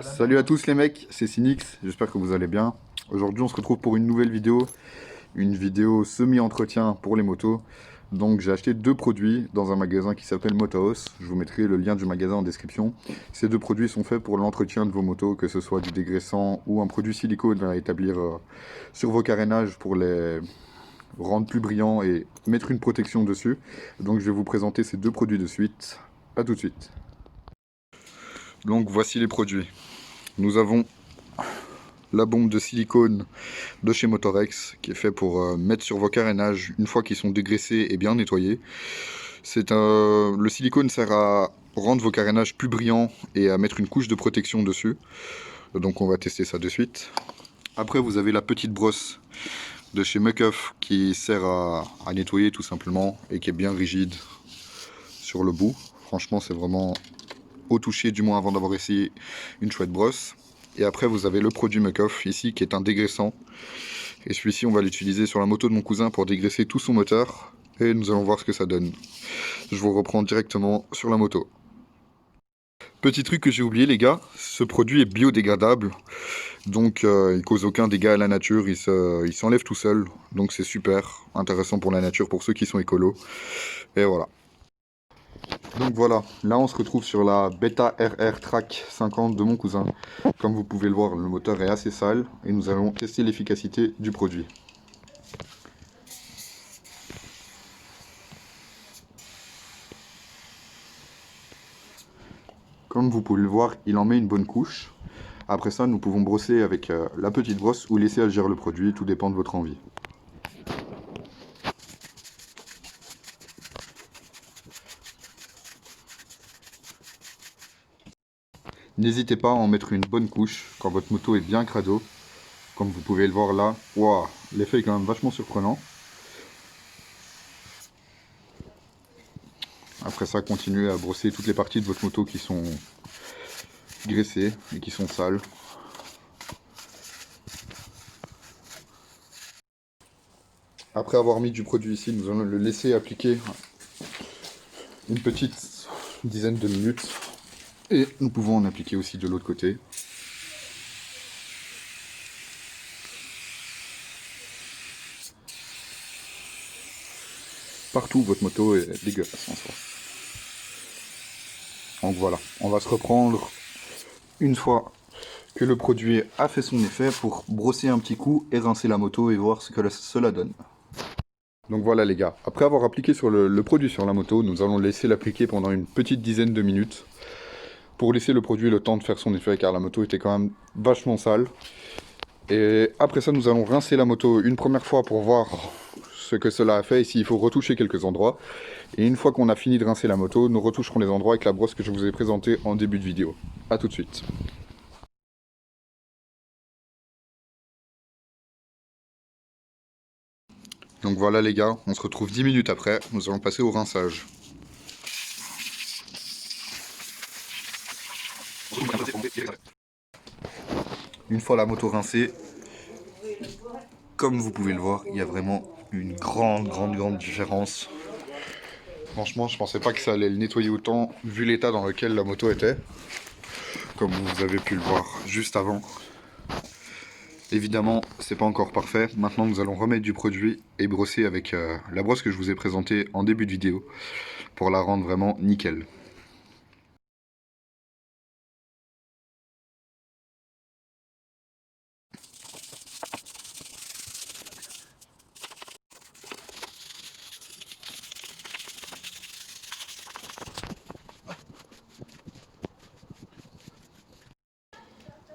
Salut à tous les mecs, c'est Cynix, j'espère que vous allez bien. Aujourd'hui on se retrouve pour une nouvelle vidéo, une vidéo semi-entretien pour les motos. Donc j'ai acheté deux produits dans un magasin qui s'appelle Motohouse, je vous mettrai le lien du magasin en description. Ces deux produits sont faits pour l'entretien de vos motos, que ce soit du dégraissant ou un produit silicone à établir sur vos carénages pour les rendre plus brillants et mettre une protection dessus. Donc je vais vous présenter ces deux produits de suite, à tout de suite. Donc voici les produits. Nous avons la bombe de silicone de chez Motorex qui est fait pour mettre sur vos carénages une fois qu'ils sont dégraissés et bien nettoyés. Le silicone sert à rendre vos carénages plus brillants et à mettre une couche de protection dessus. Donc on va tester ça de suite. Après vous avez la petite brosse de chez Muc-Off qui sert à nettoyer tout simplement et qui est bien rigide sur le bout. Franchement c'est vraiment au toucher, du moins avant d'avoir essayé, une chouette brosse. Et après vous avez le produit Muc-Off ici qui est un dégraissant, et celui-ci on va l'utiliser sur la moto de mon cousin pour dégraisser tout son moteur et nous allons voir ce que ça donne. Je vous reprends directement sur la moto. Petit truc que j'ai oublié les gars, ce produit est biodégradable, donc il cause aucun dégât à la nature, il s'enlève tout seul, donc c'est super intéressant pour la nature, pour ceux qui sont écolos. Et voilà. Donc voilà, là on se retrouve sur la Beta RR Track 50 de mon cousin. Comme vous pouvez le voir, le moteur est assez sale et nous allons tester l'efficacité du produit. Comme vous pouvez le voir, il en met une bonne couche. Après ça, nous pouvons brosser avec la petite brosse ou laisser agir le produit, tout dépend de votre envie. N'hésitez pas à en mettre une bonne couche quand votre moto est bien crado. Comme vous pouvez le voir là, wow, l'effet est quand même vachement surprenant. Après ça, continuez à brosser toutes les parties de votre moto qui sont graissées et qui sont sales. Après avoir mis du produit ici, nous allons le laisser appliquer une petite dizaine de minutes. Et nous pouvons en appliquer aussi de l'autre côté. Partout où votre moto est dégueulasse en soi. Donc voilà, on va se reprendre une fois que le produit a fait son effet pour brosser un petit coup et rincer la moto et voir ce que cela donne. Donc voilà les gars, après avoir appliqué sur le produit sur la moto, nous allons laisser l'appliquer pendant une petite dizaine de minutes pour laisser le produit le temps de faire son effet car la moto était quand même vachement sale. Et après ça nous allons rincer la moto une première fois pour voir ce que cela a fait et s'il faut retoucher quelques endroits. Et une fois qu'on a fini de rincer la moto, nous retoucherons les endroits avec la brosse que je vous ai présentée en début de vidéo. A tout de suite. Donc voilà les gars, on se retrouve 10 minutes après, nous allons passer au rinçage. Une fois la moto rincée, comme vous pouvez le voir, il y a vraiment une grande différence. Franchement, je pensais pas que ça allait le nettoyer autant, vu l'état dans lequel la moto était. Comme vous avez pu le voir juste avant. Évidemment, c'est pas encore parfait. Maintenant, nous allons remettre du produit et brosser avec la brosse que je vous ai présentée en début de vidéo pour la rendre vraiment nickel.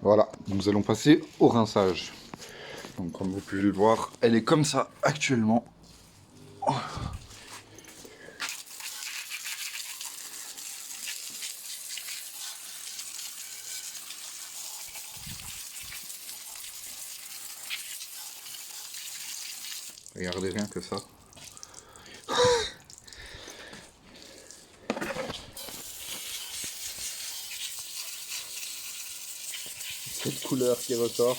Voilà, nous allons passer au rinçage. Donc comme vous pouvez le voir, elle est comme ça actuellement. Regardez rien que ça. Cette couleur qui ressort.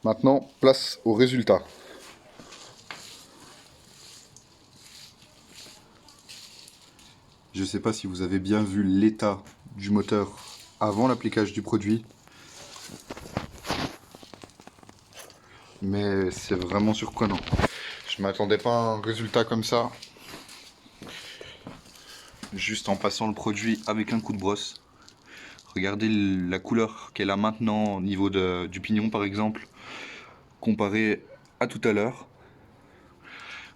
Maintenant, place au résultat. Je ne sais pas si vous avez bien vu l'état du moteur avant l'application du produit, mais c'est vraiment surprenant. Je m'attendais pas à un résultat comme ça, juste en passant le produit avec un coup de brosse. Regardez la couleur qu'elle a maintenant au niveau du pignon par exemple, comparé à tout à l'heure.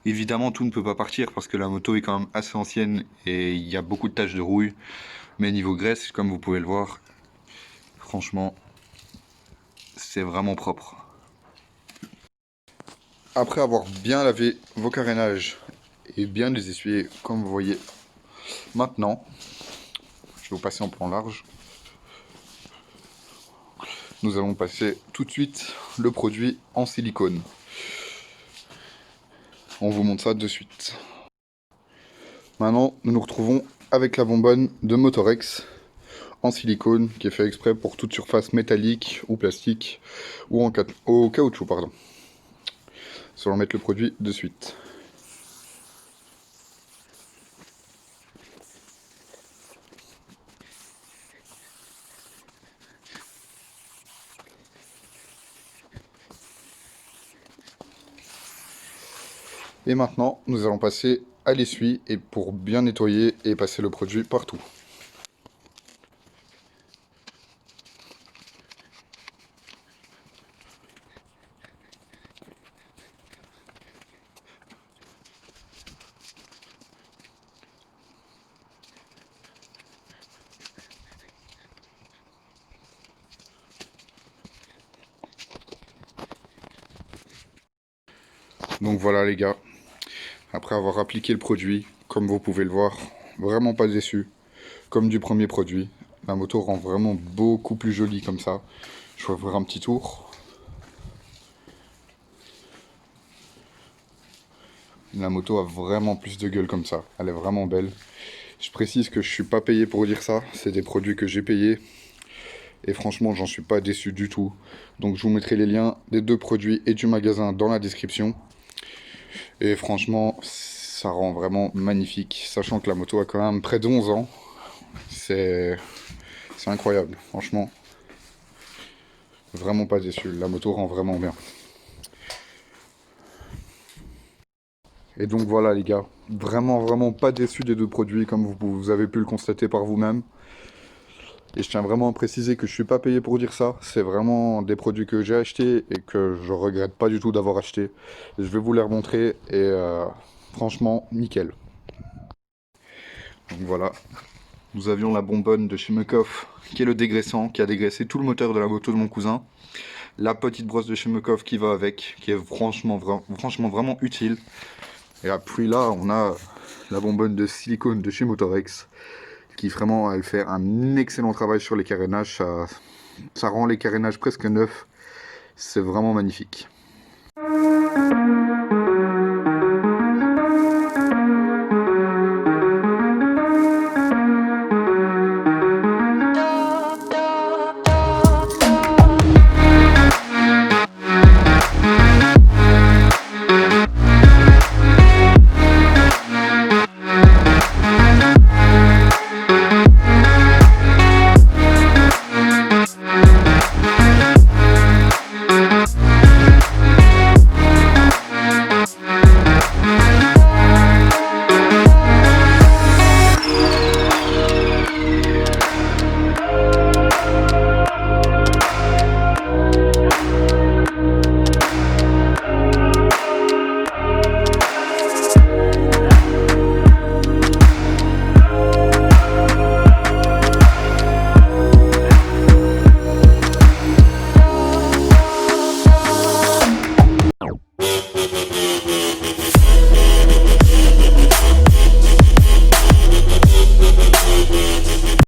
Évidemment, tout ne peut pas partir parce que la moto est quand même assez ancienne et il y a beaucoup de taches de rouille. Mais niveau graisse, comme vous pouvez le voir, franchement, c'est vraiment propre. Après avoir bien lavé vos carénages et bien les essuyer comme vous voyez maintenant, je vais vous passer en plan large. Nous allons passer tout de suite le produit en silicone. On vous montre ça de suite. Maintenant, nous nous retrouvons avec la bonbonne de Motorex en silicone qui est fait exprès pour toute surface métallique ou plastique ou au caoutchouc, pardon. Nous allons mettre le produit de suite. Et maintenant, nous allons passer à l'essuie et pour bien nettoyer et passer le produit partout. Donc voilà les gars, après avoir appliqué le produit, comme vous pouvez le voir, vraiment pas déçu, comme du premier produit. La moto rend vraiment beaucoup plus jolie comme ça. Je vais ouvrir un petit tour. La moto a vraiment plus de gueule comme ça, elle est vraiment belle. Je précise que je suis pas payé pour dire ça, c'est des produits que j'ai payés. Et franchement, j'en suis pas déçu du tout. Donc je vous mettrai les liens des deux produits et du magasin dans la description. Et franchement, ça rend vraiment magnifique. Sachant que la moto a quand même près de 11 ans. C'est incroyable, franchement. Vraiment pas déçu, la moto rend vraiment bien. Et donc voilà les gars, vraiment pas déçu des deux produits comme vous avez pu le constater par vous-même. Et je tiens vraiment à préciser que je suis pas payé pour dire ça. C'est vraiment des produits que j'ai achetés et que je regrette pas du tout d'avoir acheté. Je vais vous les remontrer et franchement, nickel. Donc voilà, nous avions la bonbonne de chez Mekov qui est le dégraissant, qui a dégraissé tout le moteur de la moto de mon cousin. La petite brosse de chez Mekov qui va avec, qui est franchement vraiment utile. Et puis là, on a la bonbonne de silicone de chez Motorex qui vraiment, elle fait un excellent travail sur les carénages. Ça rend les carénages presque neufs. C'est vraiment magnifique.